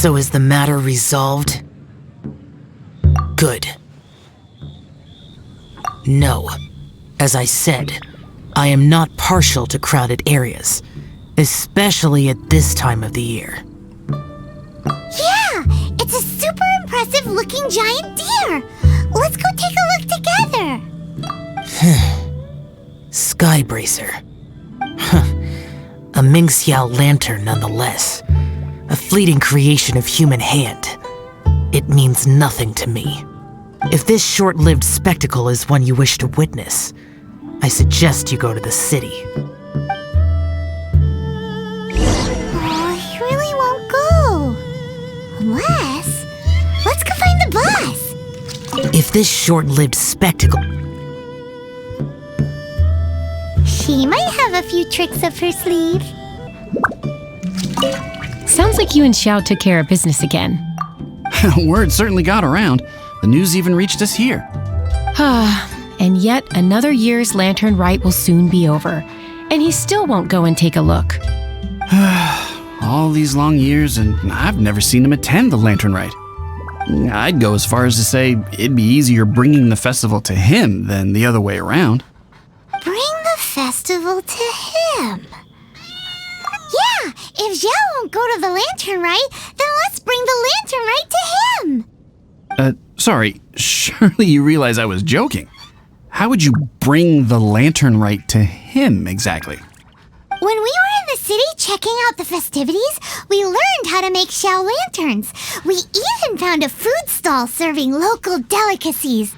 So is the matter resolved? Good. No. As I said, I am not partial to crowded areas, especially at this time of the year. Yeah! It's a super impressive looking giant deer! Let's go take a look together! Skybracer. A Xiao lantern nonetheless. A fleeting creation of human hand. It means nothing to me. If this short-lived spectacle is one you wish to witness, I suggest you go to the city. Oh, he really won't go. Unless... let's go find the bus! If this short-lived spectacle... She might have a few tricks up her sleeve. Sounds like you and Xiao took care of business again. Word certainly got around. The news even reached us here. And yet another year's lantern rite will soon be over, and he still won't go and take a look. All these long years, and I've never seen him attend the lantern rite. I'd go as far as to say it'd be easier bringing the festival to him than the other way around. Bring the festival to him. Yeah, if Xiao won't go to the lantern rite, then let's bring the lantern rite to him. Sorry, surely you realize I was joking. How would you bring the lantern rite to him exactly? When we were in the city checking out the festivities, we learned how to make Xiao lanterns. We even found a food stall serving local delicacies.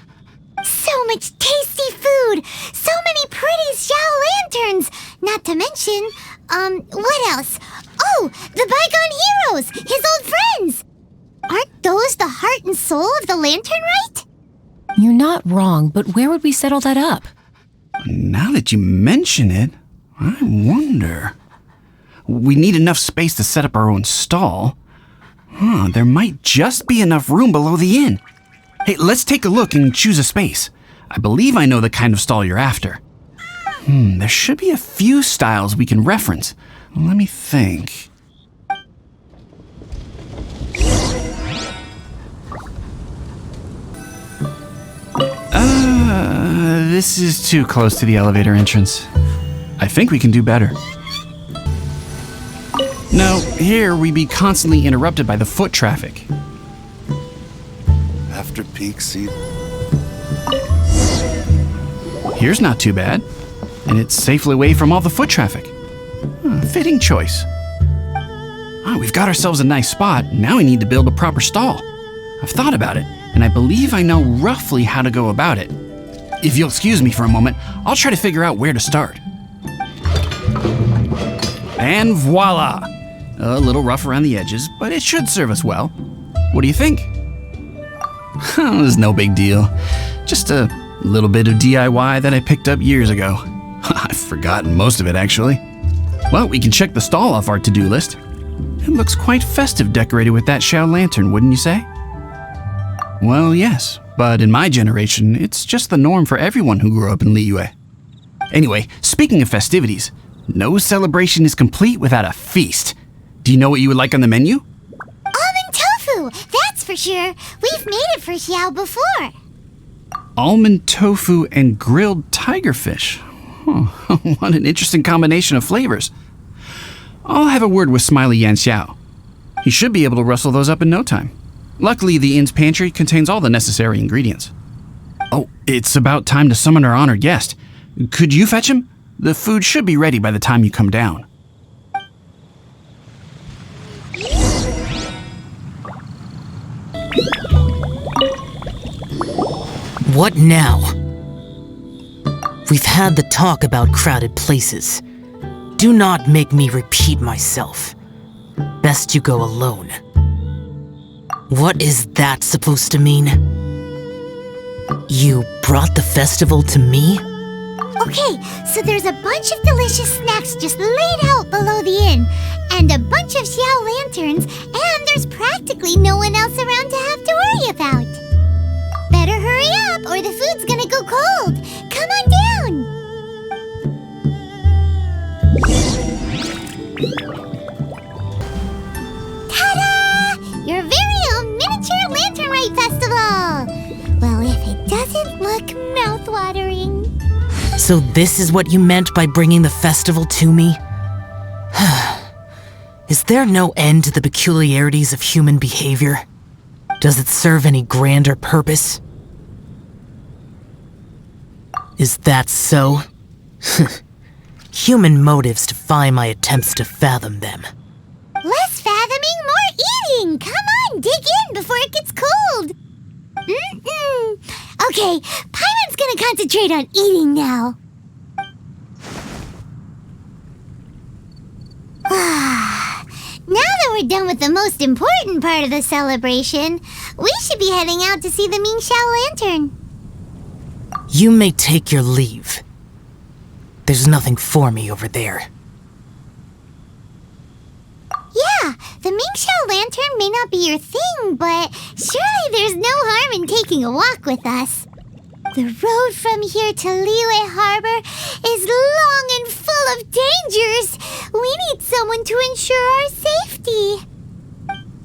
So much tasty food! So many pretty Xiao lanterns! Not to mention, what else? Oh, the bygone heroes! His old friends! Aren't those the heart and soul of the lantern rite? You're not wrong, but where would we settle that up? Now that you mention it, I wonder. We need enough space to set up our own stall. There might just be enough room below the inn. Hey, let's take a look and choose a space. I believe I know the kind of stall you're after. There should be a few styles we can reference. Let me think. This is too close to the elevator entrance. I think we can do better. No, here we'd be constantly interrupted by the foot traffic. After peak season. Here's not too bad, and it's safely away from all the foot traffic. Fitting choice. We've got ourselves a nice spot. Now we need to build a proper stall. I've thought about it, and I believe I know roughly how to go about it. If you'll excuse me for a moment, I'll try to figure out where to start. And voila! A little rough around the edges, but it should serve us well. What do you think? It's no big deal. Just a little bit of DIY that I picked up years ago. I've forgotten most of it, actually. Well, we can check the stall off our to-do list. It looks quite festive decorated with that Xiao lantern, wouldn't you say? Well, yes, but in my generation, it's just the norm for everyone who grew up in Liyue. Anyway, speaking of festivities, no celebration is complete without a feast. Do you know what you would like on the menu? Almond tofu, that's for sure. We've made it for Xiao before. Almond tofu and grilled tigerfish. What an interesting combination of flavors. I'll have a word with Smiley Yan Xiao. He should be able to rustle those up in no time. Luckily, the inn's pantry contains all the necessary ingredients. Oh, it's about time to summon our honored guest. Could you fetch him? The food should be ready by the time you come down. What now? We've had the talk about crowded places. Do not make me repeat myself. Best you go alone. What is that supposed to mean? You brought the festival to me? Okay, so there's a bunch of delicious snacks just laid out below the inn, and a bunch of Xiao lanterns, and there's practically no one else around to have to worry about. Better hurry up, or the food's gonna go cold. Come on down. Ta-da! Mouth-watering. So this is what you meant by bringing the festival to me? Is there no end to the peculiarities of human behavior? Does it serve any grander purpose? Is that so? Human motives defy my attempts to fathom them. Less fathoming, more eating! Come on, dig in before it gets cold! Okay, Paimon's gonna concentrate on eating now. Now that we're done with the most important part of the celebration, we should be heading out to see the Ming Xiao lantern. You may take your leave. There's nothing for me over there. Yeah, the Ming Xiao lantern may not be your thing, but surely there's no harm in taking a walk with us. The road from here to Liyue Harbor is long and full of dangers. We need someone to ensure our safety.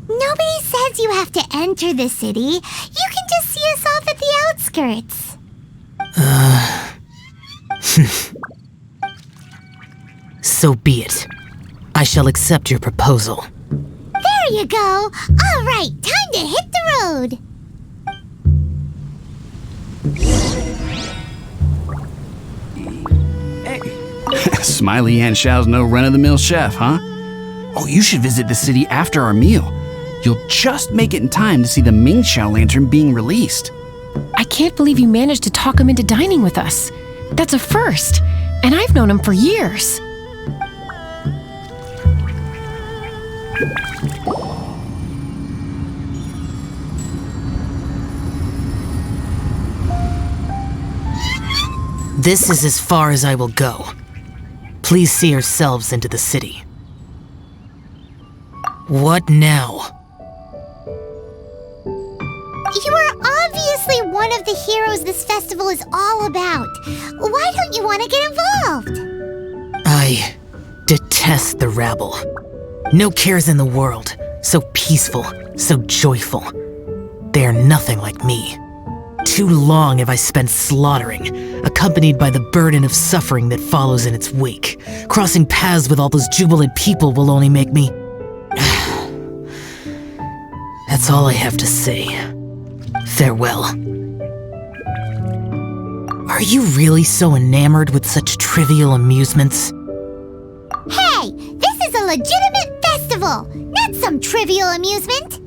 Nobody says you have to enter the city. You can just see us off at the outskirts. So be it. I shall accept your proposal. There you go. All right, time to hit the road. Smiley Aunt Xiao's no run-of-the-mill chef, huh? Oh, you should visit the city after our meal. You'll just make it in time to see the Ming Xiao lantern being released. I can't believe you managed to talk him into dining with us. That's a first, and I've known him for years. This is as far as I will go. Please see yourselves into the city. What now? You are obviously one of the heroes this festival is all about. Why don't you want to get involved? I detest the rabble. No cares in the world. So peaceful, so joyful. They are nothing like me. Too long have I spent slaughtering, accompanied by the burden of suffering that follows in its wake. Crossing paths with all those jubilant people will only make me... That's all I have to say. Farewell. Are you really so enamored with such trivial amusements? Hey, this is a legitimate festival, not some trivial amusement.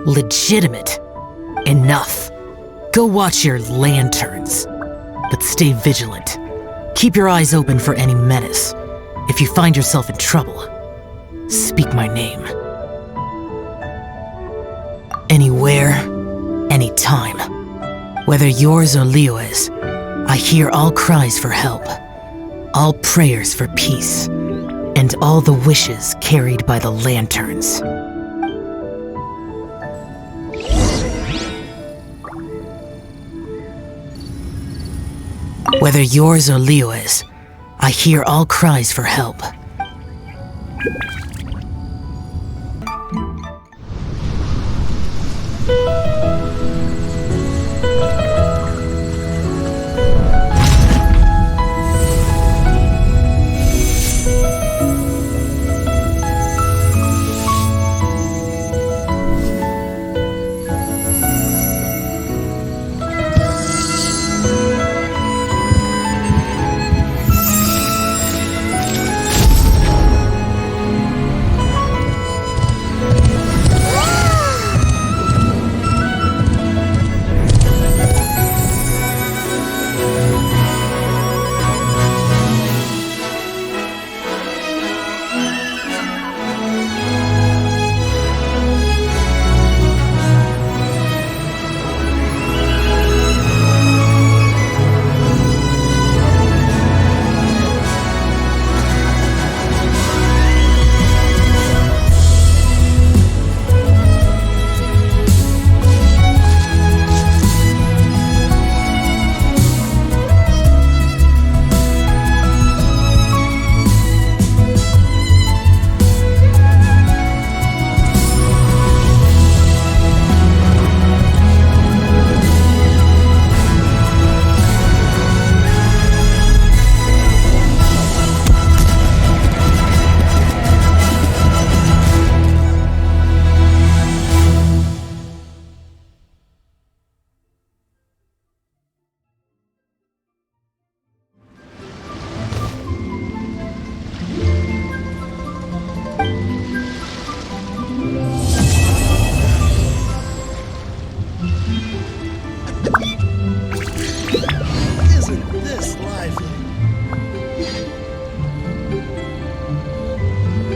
Legitimate. Enough. Go watch your lanterns. But stay vigilant. Keep your eyes open for any menace. If you find yourself in trouble, speak my name. Anywhere, anytime. Whether yours or Liyue's, I hear all cries for help, all prayers for peace, and all the wishes carried by the lanterns. Whether yours or Liyue's, I hear all cries for help,